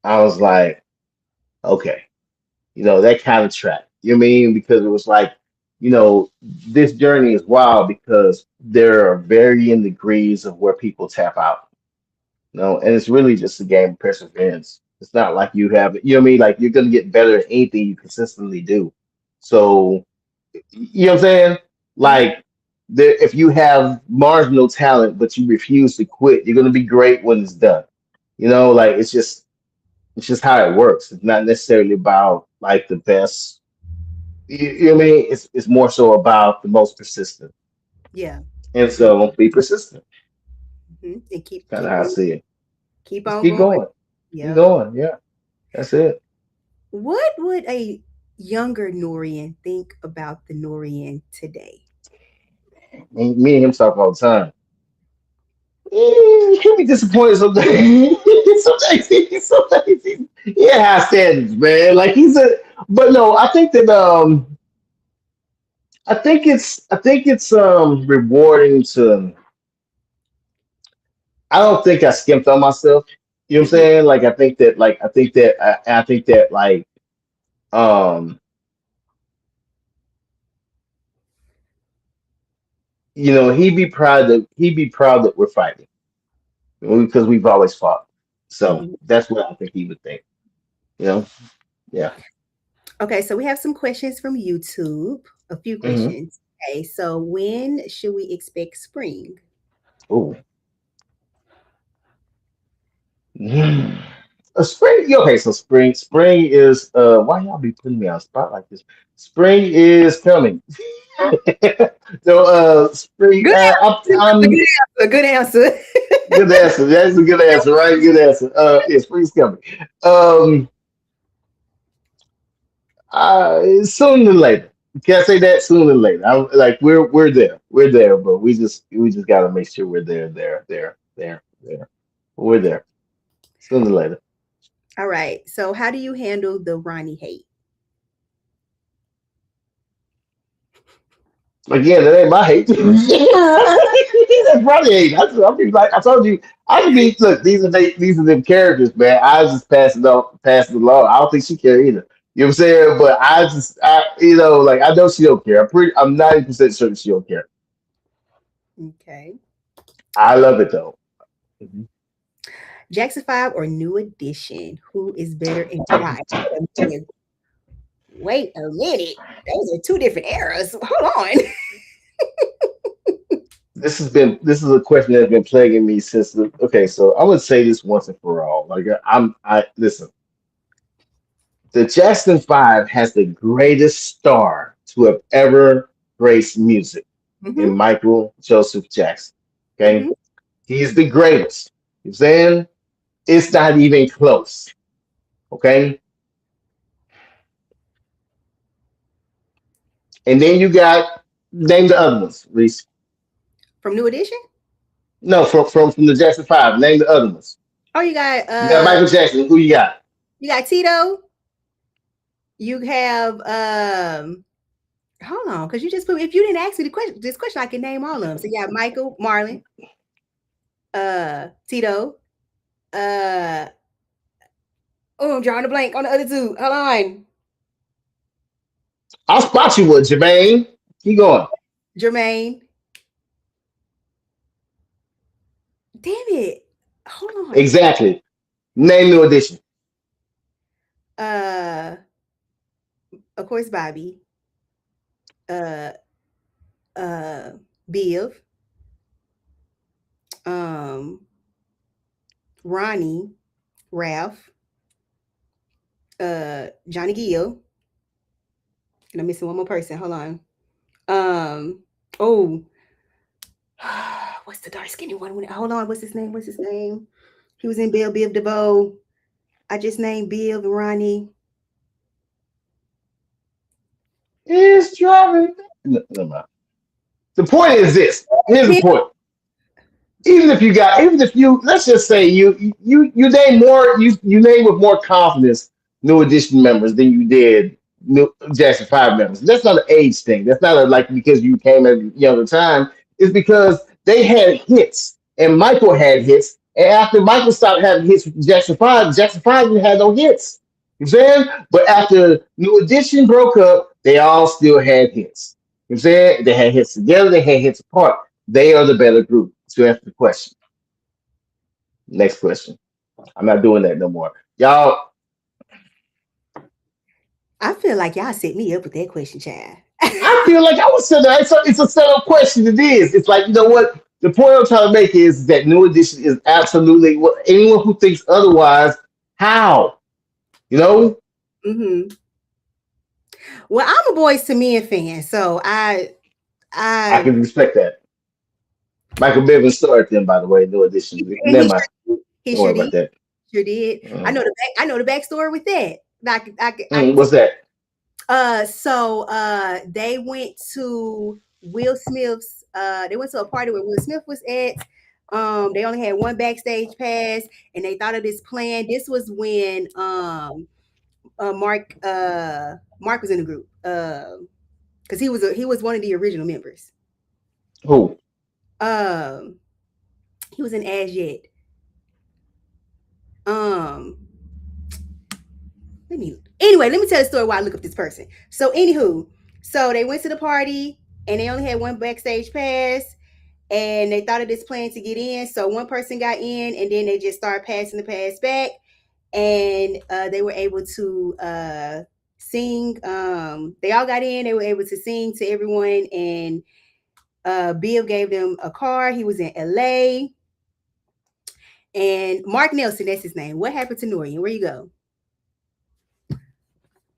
I was like, okay, that kind of track. You know what I mean? Because it was like, this journey is wild because there are varying degrees of where people tap out. And it's really just a game of perseverance. It's not like you have, you know what I mean? Like you're gonna get better at anything you consistently do. So, you know what I'm saying? Mhm. Like, if you have marginal talent but you refuse to quit, you're gonna be great when it's done. Like it's just how it works. It's not necessarily about like the best. You know what I mean? It's more so about the most persistent. Yeah. And Yeah. so be persistent. And keep Kind of keep how I on see it. keep Just on keep going. going. Keep Yep. going. Yeah, that's it. What would a younger Norian think about the Norian today? Me and him talk all the time. He can be disappointed sometimes. Sometimes he had high standards, man. Like but no, I think it's rewarding to. I don't think I skimped on myself. You know what I'm Hmm. saying? Like I think that like um he'd be proud that we're fighting because we've always fought. So Hmm. that's what I think he would think. You know? Yeah. Okay, so we have some questions from YouTube. A few Hmm. questions. Okay, so when should we expect spring? Ooh. Mm. Spring. Okay, so spring is why y'all be putting me on a spot like this? Spring is coming. So spring Good answer. I'm Good answer. Good answer. good answer. That's a good answer, right? Good answer. Yeah, spring's coming. Um Sooner than later. Can I say that sooner than later? I'm like we're there. We're there, but we just gotta make sure we're there. We're there. Sooner than later. All right. So how do you handle the Ronnie hate? Again, that ain't my hate. That's probably hate. I'll be like I told you. I can be look. These are them characters, man. I just pass it along. I don't think she care either. You know what I'm saying? But like I know she don't care. I'm 90% sure she don't care. Okay. I love it though. Mhm. Jackson 5 or New Edition? Who is better and why? Wait a minute. Those are two different eras. Hold on. This is a question that's been plaguing me since okay, so I'm gonna say this once and for all. Like I listen, the Jackson Five has the greatest star to have ever graced music in Hmm. Michael Joseph Jackson. Okay, Hmm. he's the greatest. You know what I'm saying it's not even close. Okay, and then you got name the other ones, Reese. From New Edition? No, from the Jackson Five. Name the other ones. Oh, you got You got Michael Jackson. Who you got? Tito. You have hold on, because you just put if you didn't ask me this question, I can name all of them. So you got Michael, Marlon, Tito, uh oh, I'm drawing a blank on the other two. Hold on. I'll spot you with Jermaine. Keep going. Jermaine. Damn it. Hold on. Exactly. Name new addition. Uh of course Bobby. Uh uh Biv. Um Ronnie, Ralph, Johnny Gill, and I'm missing one more person. Hold on. Um, oh, what's the dark skinny one? Hold on, what's his name? What's his name? He was in Biv DeVoe. I just named Biv and Ronnie. It's driving. No, never mind. The point is this. Here's the Him. point. Even if you, let's just say you name more, you name with more confidence new edition members than you did new Jackson Five members. That's not an age thing. That's not like because you came at a younger time. It's because they had hits and Michael had hits And after Michael stopped having hits with Jackson 5 didn't have no hits. You know what I'm saying? But after New Edition broke up, they all still had hits. You know what I'm saying? They had hits together, they had hits apart. They are the better group. To answer the question. Next question. I'm not doing that no more. Y'all, I feel like y'all set me up with that question, child. I feel like I was saying that. It's a set up question. It is. It's like, you know what? The point I'm trying to make is that New Edition is absolutely what anyone who thinks otherwise, how? You know? hmm Well, I'm a Boys to Men fan, so I I can respect that. Michael Bivins started them, by the way, New Edition. and Never mind. he Don't worry sure about did, that. sure did. Mm. I know the backstory with that. I can What's that? They went to Will Smith's they went to a party where Will Smith was at. They only had one backstage pass and they thought of this plan. This was when Mark was in the group. Because he was one of the original members. Who? Um he was in As Yet. Um let me tell the story while I look up this person. So anywho, so they went to the party and they only had one backstage pass and they thought of this plan to get in. So one person got in and then they just started passing the pass back and they were able to sing. They all got in, they were able to sing to everyone and Bill gave them a car. He was in LA. And Mark Nelson, that's his name. What happened to Norian? Where you go?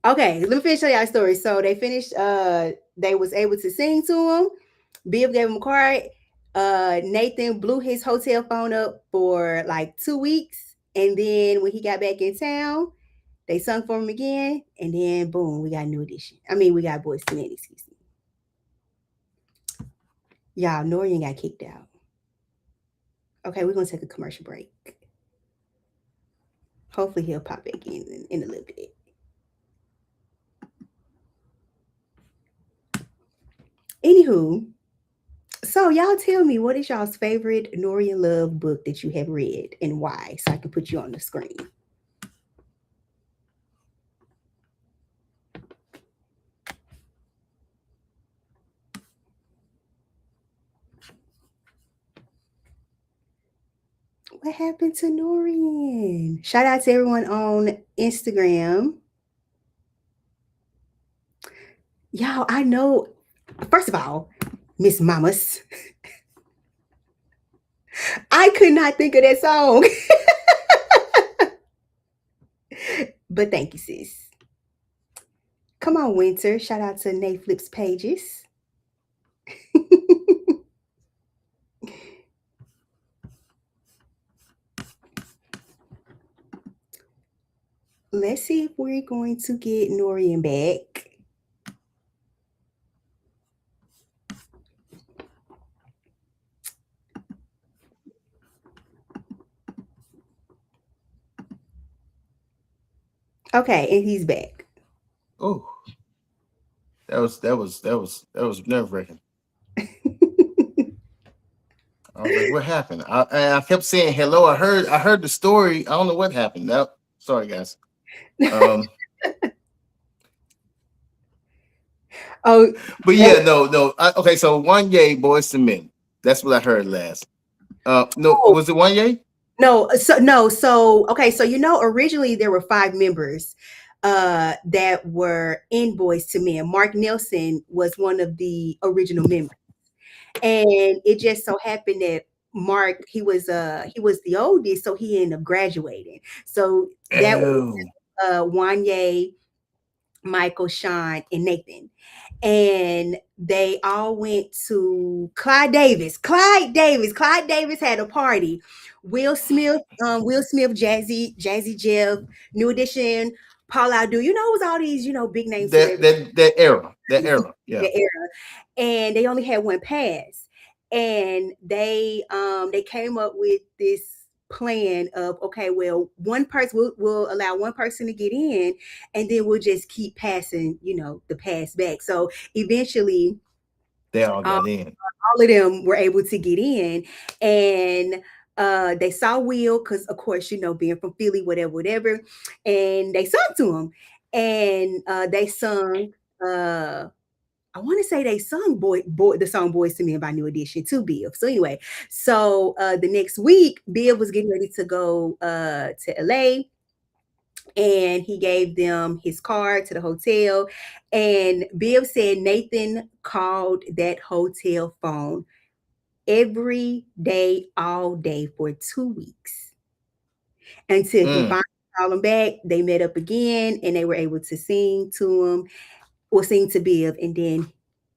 Okay, let me finish y'all the story. So they finished. They was able to sing to him. Bill gave him a card. Nathan blew his hotel phone up for like 2 weeks, and then when he got back in town, they sung for him again, and then boom, we got New Edition. I mean, we got Boys to Men. Excuse me. Y'all, Norian got kicked out. Okay, we're gonna take a commercial break. Hopefully, he'll pop back in a little bit. Anywho, so y'all tell me what is y'all's favorite Norian Love book that you have read and why, so I can put you on the screen. What happened to Norian? Shout out to everyone on Instagram. Y'all, I know. First of all, Miss Mamas. I could not think of that song. But thank you, sis. Come on, Winter. Shout out to Nate Flips Pages. Let's see if we're going to get Norian back. Okay, and he's back. Oh, that was nerve wracking. I was like, what happened? I kept saying hello. I heard the story. I don't know what happened. No, sorry guys. Um, Oh, but yeah, no. Okay, so one yay, Boys to Men. That's what I heard last. No, oh, was it one yay? no. So okay, so originally there were 5 members that were in Boys to Men. Mark Nelson was one of the original members. And it just so happened that Mark, he was the oldest, so he ended up graduating. So that was Oh, Wanye, Michael, Sean, and Nathan. And they all went to Clyde Davis. Clyde Davis had a party. Will Smith, Jazzy Jeff, New Edition, Paul Abdul. It was all these, big name that celebrities that that era, that era. Yeah, the era, and they only had one pass, and they came up with this plan of okay, well, one person will allow one person to get in, and then we'll just keep passing, the pass back. So eventually, they all um, got in. all of them were able to get in, and They saw Will because, of course, being from Philly, whatever, whatever, and they sung to him, and they sung. I want to say they sung the song "Boys to Men" by New Edition to Bill. So anyway, the next week, Bill was getting ready to go to LA, and he gave them his card to the hotel. And Bill said Nathan called that hotel phone every day, all day for 2 weeks until he finally called him back. They met up again and they were able to sing to him or sing to Bill. And then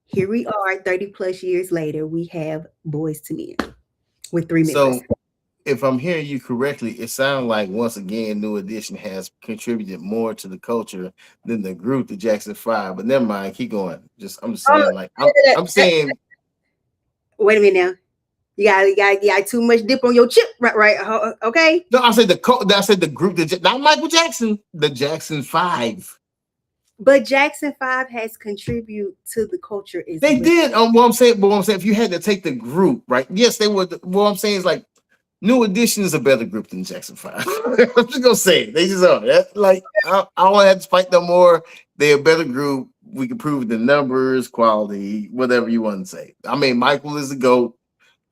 here we are 30 plus years later, we have Boys to Men with 3 members. So, if I'm hearing you correctly, it sounds like once again, New Edition has contributed more to the culture than the group, the Jackson Five. But never mind, keep going. I'm just saying, like I'm saying. Wait a minute now. You got too much dip on your chip, right? Okay. No, I said the group, not Michael Jackson, the Jackson Five. But Jackson 5 has contributed to the culture. They did. What I'm saying, if you had to take the group, right? Yes, they would. What I'm saying is like New Edition is a better group than Jackson 5. I'm just gonna say it. They just are. That's like I don't have to fight no more. They're a better group. We can prove the numbers, quality, whatever you want to say. I mean, Michael is the GOAT,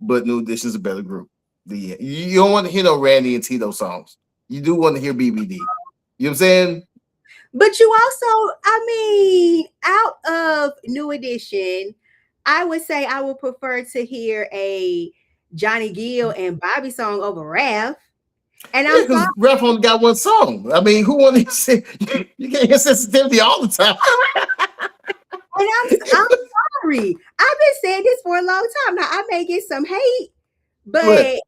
but New Edition is a better group. You don't want to hear no Randy and Tito songs. You do want to hear BBD. You know what I'm saying? But you also, out of New Edition, I would say I would prefer to hear a Johnny Gill and Bobby song over Raph. And because Raph only got one song. I mean, who wanted to say you can't hear sensitivity all the time? And I'm sorry. I've been saying this for a long time. Now I may get some hate, but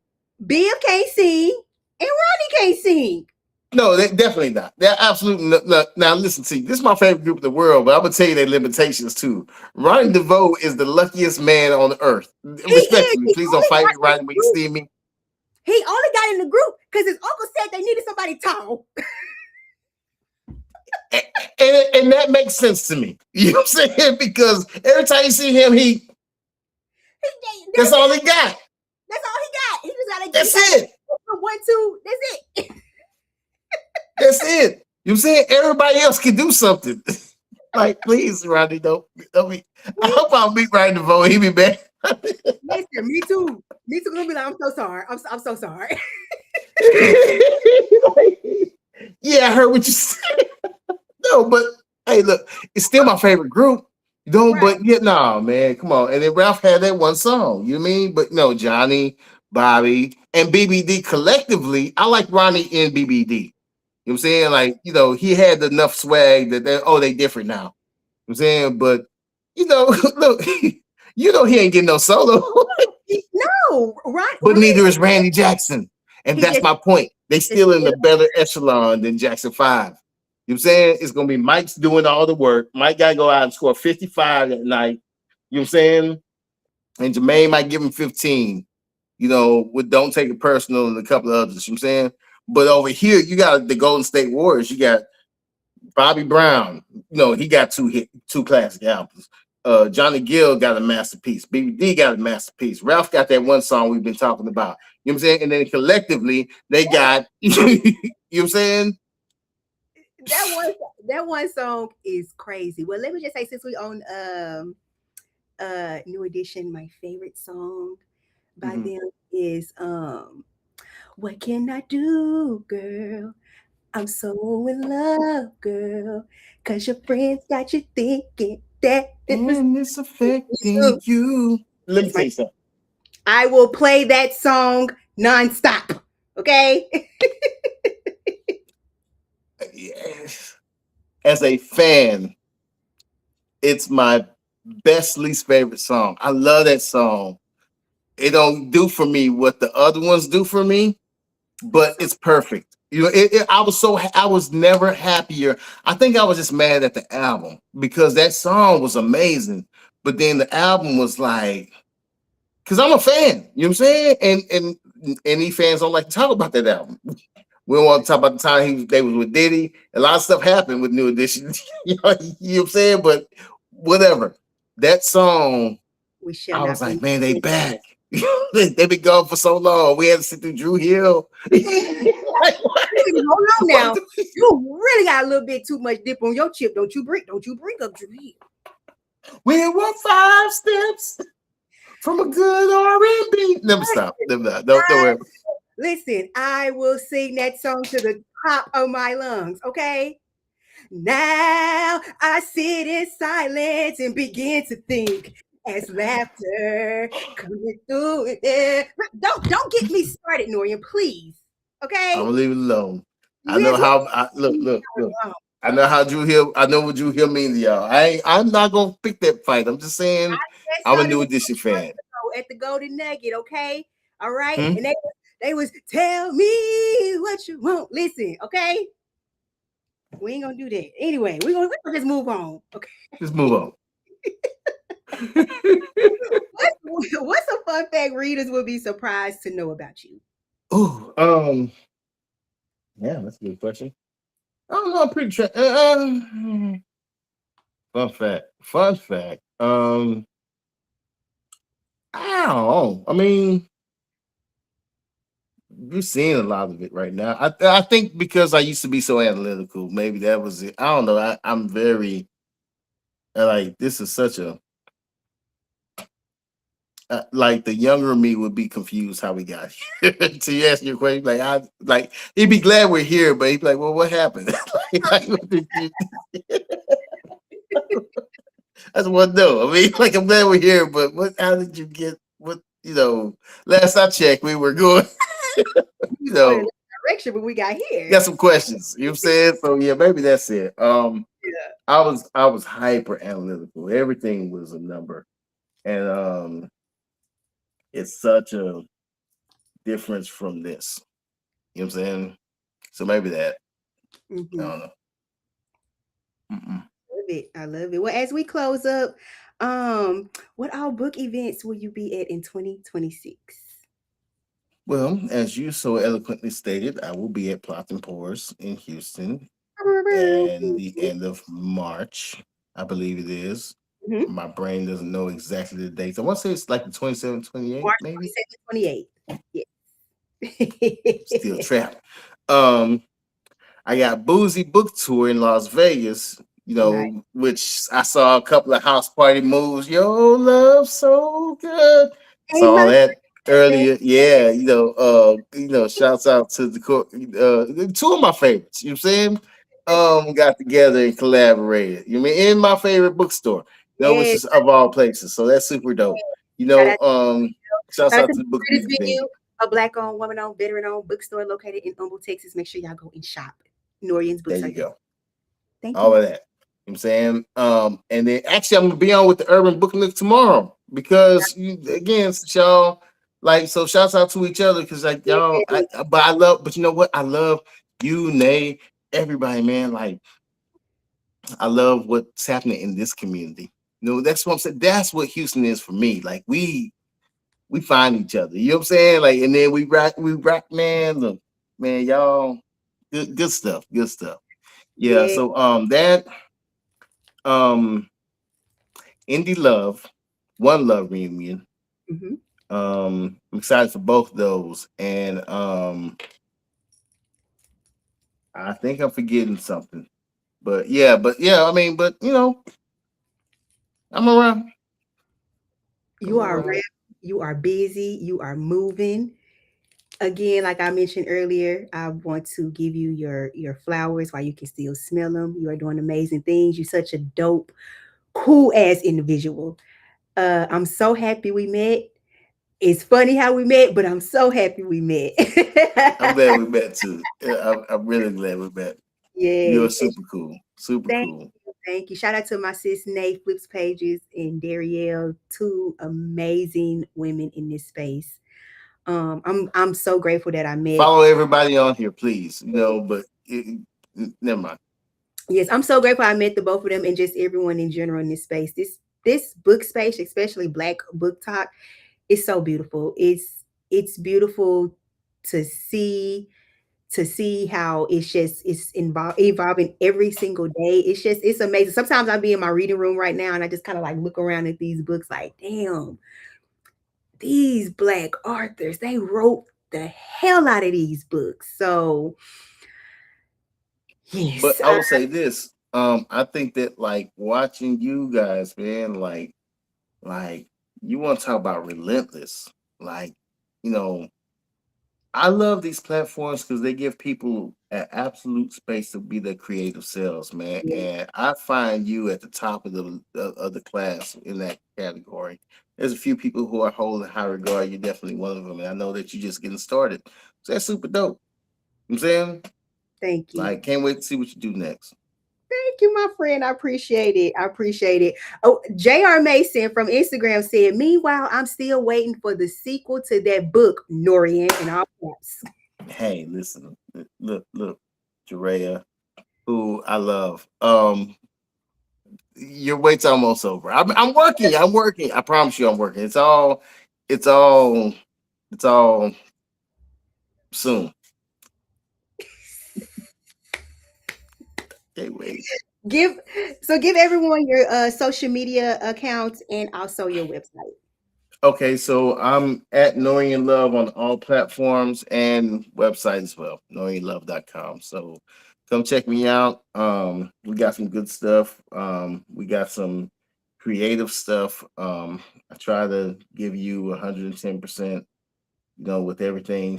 Bill can't sing and Ronnie can't sing. No, they definitely not. They're absolutely not. Now, listen, see, this is my favorite group in the world, but I'm gonna tell you their limitations too. Ronnie DeVoe is the luckiest man on earth. Respectfully, please don't fight me, Ronnie, when you see me. He only got in the group because his uncle said they needed somebody tall. and that makes sense to me. You know what I'm saying? Because every time you see him, that's all he got. That's all he got. He just gotta That's it. 1, 2. That's it. That's it. You know what I'm saying? Everybody else can do something. Like, please, Ronnie, don't be. I hope I'll meet Ronnie DeVoe. He be back. Listen, me too. Me too. Gonna be like, I'm so sorry. I'm so sorry. Yeah, I heard what you said. No, but hey, look, it's still my favorite group. But yeah, no, man, come on. And then Ralph had that one song, you know what I mean? But no, Johnny, Bobby, and BBD collectively, I like Ronnie and BBD. You know what I'm saying? Like, he had enough swag that they different now. You know what I'm saying? But, look, he ain't getting no solo. No, right. But neither is Randy Jackson. And that's my point. They still in the better echelon than Jackson 5. You know what I'm saying? It's going to be Mike's doing all the work. Mike got to go out and score 55 that night. You know what I'm saying? And Jermaine might give him 15, with Don't Take It Personal and a couple of others. You know what I'm saying? But over here, you got the Golden State Warriors. You got Bobby Brown. He got two classic albums. Johnny Gill got a masterpiece. BBD got a masterpiece. Ralph got that one song we've been talking about. You know what I'm saying? And then collectively, they got, you know what I'm saying? That one song is crazy. Well, let me just say, since we own New Edition, my favorite song by them is What Can I Do, Girl? I'm so in love, girl. 'Cause your friends got you thinking that it's affecting you. Let me tell you something. I will play that song nonstop. Okay. Yes. As a fan, it's my best least favorite song. I love that song. It don't do for me what the other ones do for me, but it's perfect. I was never happier. I think I was just mad at the album because that song was amazing, but then the album was like, because I'm a fan, you know what I'm saying? And any fans don't like to talk about that album. We don't want to talk about the time they was with Diddy. A lot of stuff happened with New Edition. You know what I'm saying? But whatever. That song, I was like, man, they back. They've been gone for so long. We had to sit through Drew Hill. Like, Hold on now. You really got a little bit too much dip on your chip. Don't you bring up Drew Hill. We were 5 steps from a good R&B. Never stop. Never. Don't worry. Listen, I will sing that song to the top of my lungs, okay? Now I sit in silence and begin to think as laughter coming through it. Don't get me started, Norian, please. Okay? I'm gonna leave it alone. You I know hear me? how. Look. I know how Drew Hill. I know what Drew Hill means to y'all. I'm not gonna pick that fight. I'm just saying. I'm a New Edition fan. At the Golden Nugget, okay? All right, Hmm? and they was tell me what you want. Listen, okay? We ain't gonna do that. Anyway, we're gonna just move on. Okay. Just move on. What's a fun fact readers will be surprised to know about you? Oh, yeah, that's a good question. I don't know. I'm pretty sure. Fun fact. Fun fact. I don't know. I mean, you're seeing a lot of it right now. I think because I used to be so analytical, maybe that was it. I don't know. I'm very like this is such a like the younger me would be confused how we got here. To you ask your question, like he'd be glad we're here, but he'd be like, "Well, what happened?" What did you- That's what no. I mean, like I'm glad we're here, but what? How did you get? What Last I checked, we were going. In that direction, but we got here. Got some questions. You know what I'm saying? So yeah, maybe that's it. Yeah. I was hyper analytical. Everything was a number, and it's such a difference from this. You know what I'm saying? So maybe that. I don't know. I love it. Well, as we close up, what all book events will you be at in 2026? Well, as you so eloquently stated, I will be at Plot and Pours in Houston and the end of March, I believe it is. Mhm. My brain doesn't know exactly the dates. I want to say it's like the 27th, 28th, March maybe. 27th, 28th. Yes. Still trapped. I got Boozy Book Tour in Las Vegas, Nice. which I saw a couple of house party moves. Yo, love so good. Hey, Saw my that earlier. Yeah, shouts out to the two of my favorites, you know what I'm saying? Got together and collaborated. You mean in my favorite bookstore, which yes. is of all places. So that's super dope. Shout out, Shouts shout out out to to the the book British people thing. Venue, a black-owned, woman-owned, veteran-owned bookstore located in Humble, Texas. Make sure y'all go and shop. Norian's There books are you there. go. Thank All you. of that. You know what I'm saying? And then actually I'm gonna be on with the Urban Book Nook tomorrow because again, y'all so shouts out to each other because like y'all but I love, but you know what? I love you, Nay, everybody, man. Like I love what's happening in this community. That's what I'm saying. That's what Houston is for me. Like we find each other. You know what I'm saying? Like, and then we rock, man. Look, man, y'all, good stuff. Good stuff. Yeah. Yeah. So that Indie Love, One Love reunion. Mm-hmm. I'm excited for both those, and I think I'm forgetting something, but yeah. I mean, but I'm around. You are rep, you are busy, you are moving. Again, like I mentioned earlier, I want to give you your flowers while you can still smell them. You are doing amazing things. You're such a dope, cool ass individual. I'm so happy we met. It's funny how we met, but I'm so happy we met. I'm glad we met too. I'm really glad we met. You're Yes. super cool. Super Thank cool. you. Thank you. Shout out to my sis Nate Flips Pages and Darielle, two amazing women in this space. I'm so grateful that I met. Follow everybody on here, please. But never mind. Yes, I'm so grateful I met the both of them and just everyone in general in this space. This book space, especially Black Book Talk, is so beautiful. It's beautiful to see how evolving every single day. It's amazing. Sometimes I'll be in my reading room right now and I just kind of like look around at these books like, damn, these Black authors, they wrote the hell out of these books. So But yes, I will say this. I think that like watching you guys, man, like you want to talk about relentless. Like, you know, I love these platforms because they give people an absolute space to be their creative selves, man. And I find you at the top of the class in that category. There's a few people who I hold in high regard. You're definitely one of them, and I know that you're just getting started. So that's super dope. You know what I'm saying, thank you. like, can't wait to see what you do next. Thank you, my friend. I appreciate it. I appreciate it. Oh, J.R. Mason from Instagram said, meanwhile, I'm still waiting for the sequel to that book, Norian, in all caps. Hey, listen, look, Jerea, who I love. Your wait's almost over. I'm working. I'm working. I promise you, I'm working. It's all, it's all soon. Okay, wait. Give give everyone your social media accounts and also your website. Okay, so I'm at Norian Love on all platforms and website as well, norianlove.com. So come check me out. We got some good stuff. We got some creative stuff. I try to give you 110%, with everything.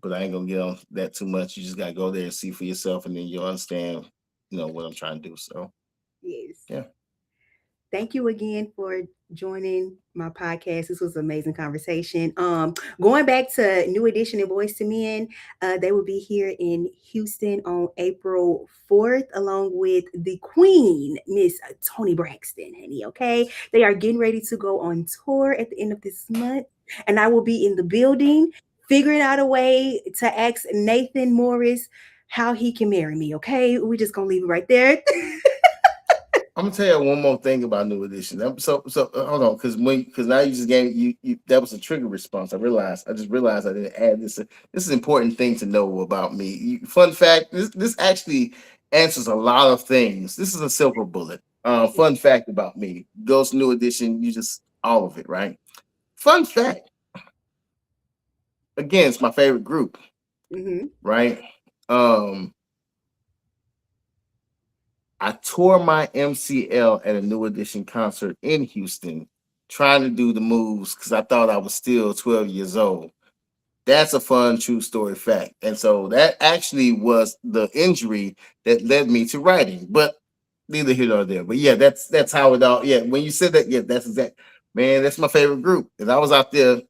But I ain't gonna get on that too much. You just gotta go there and see for yourself, and then you'll understand, what I'm trying to do. So Yes. yeah. Thank you again for joining my podcast. This was an amazing conversation. Going back to New Edition and Boys to Men, they will be here in Houston on April 4th, along with the Queen, Miss Tony Braxton, honey. Okay. They are getting ready to go on tour at the end of this month, and I will be in the building figuring out a way to ask Nathan Morris how he can marry me. Okay. We're just gonna leave it right there. I'm gonna tell you one more thing about New Edition. Hold on, because now you just gave you that was a trigger response. I just realized I didn't add this. This is an important thing to know about me. Fun fact: this actually answers a lot of things. This is a silver bullet. Fun fact about me: Ghost New Edition. You just all of it, right? Fun fact. Again, it's my favorite group, Mm-hmm. right? Um, I tore my MCL at a New Edition concert in Houston, trying to do the moves because I thought I was still 12 years old. That's a fun, true story fact. And so that actually was the injury that led me to writing. But neither here nor there. But yeah, that's how it all. Yeah, when you said that, yeah, that's exact. Man, that's my favorite group. And I was out there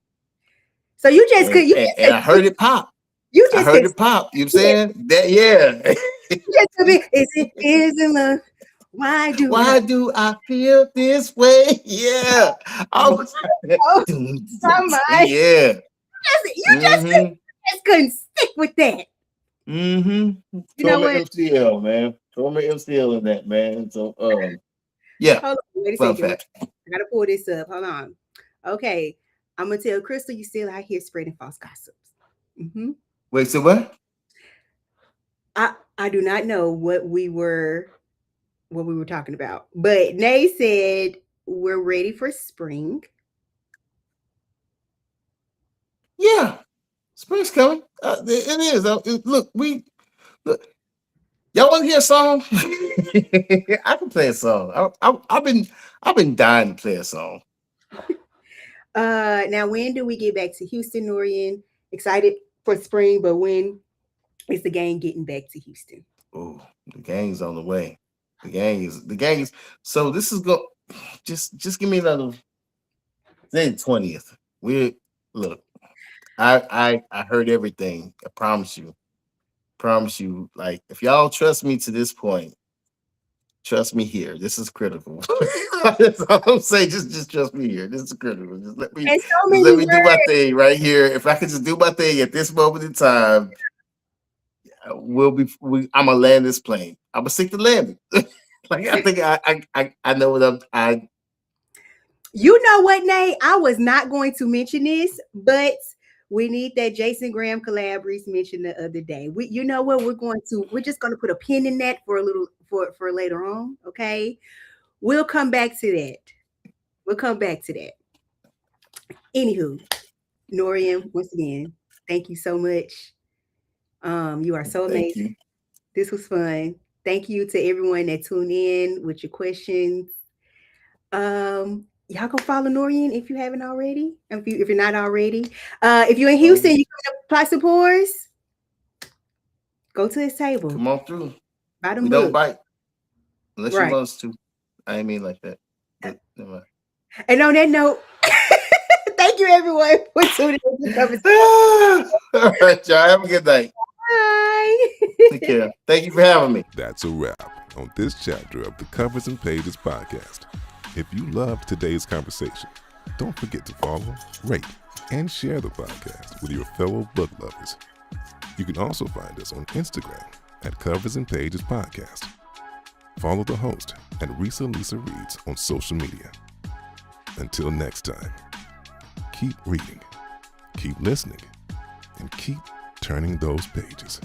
So you just could and I heard it pop. you I just heard could it pop. You know what I'm saying? That yeah. just could be isn't love. Why do I Why do I feel this way? Yeah. I was know my mind? yeah. You Mm-hmm. just couldn't stick with that. Mm-hmm. You Tore know my what? MCL, man. Tore my MCL in that, man. So yeah, Hold on, wait a fun second. fact. I gotta pull this up. Hold on. Okay. I'm gonna tell Crystal you still out here spreading false gossips. Hmm. Wait, so what? I do not know what we were talking about. But Nay said we're ready for spring. Yeah. Spring's coming. It is. Look. Y'all want to hear a song? I can play a song. I've been dying to play a song. Now when do we get back to Houston, Norian? Excited for spring, but when is the gang getting back to Houston? Oh, the gang's on the way. The gang is. So this is go. Just give me another. Say 20th. We look. I heard everything. I promise you. Promise you. Like if y'all trust me to this point, trust me here. This is critical. That's all I'm saying. Just trust me here. This is critical. And so Just many let me do my words. thing right here. If I could just do my thing at this moment in time, I'm gonna land this plane. I'm gonna stick to landing. Like I think I know what I You know what, Nate? I was not going to mention this, but we need that Jason Graham collab Reese mentioned the other day. You know what? We're just going to put a pin in that for a little for later on. Okay, we'll come back to that. We'll come back to that. Anywho, Norian, once again, thank you so much. You are so Thank amazing. you. This was fun. Thank you to everyone that tuned in with your questions. Y'all go follow Norian if you haven't already. If you're not already. If you're in Houston, you come to Plaza Pours. Go to his table. Come on through. Buy them We don't books. bite unless Right. you want us to. I ain't mean like that. But never mind. And on that note, thank you everyone for tuning in. All right, y'all. Have a good night. Bye. Take care. Thank you for having me. That's a wrap on this chapter of the Covers and Pages podcast. If you loved today's conversation, don't forget to follow, rate, and share the podcast with your fellow book lovers. You can also find us on Instagram at Covers and Pages Podcast. Follow the host at Risa Lisa Reads on social media. Until next time, keep reading, keep listening, and keep turning those pages.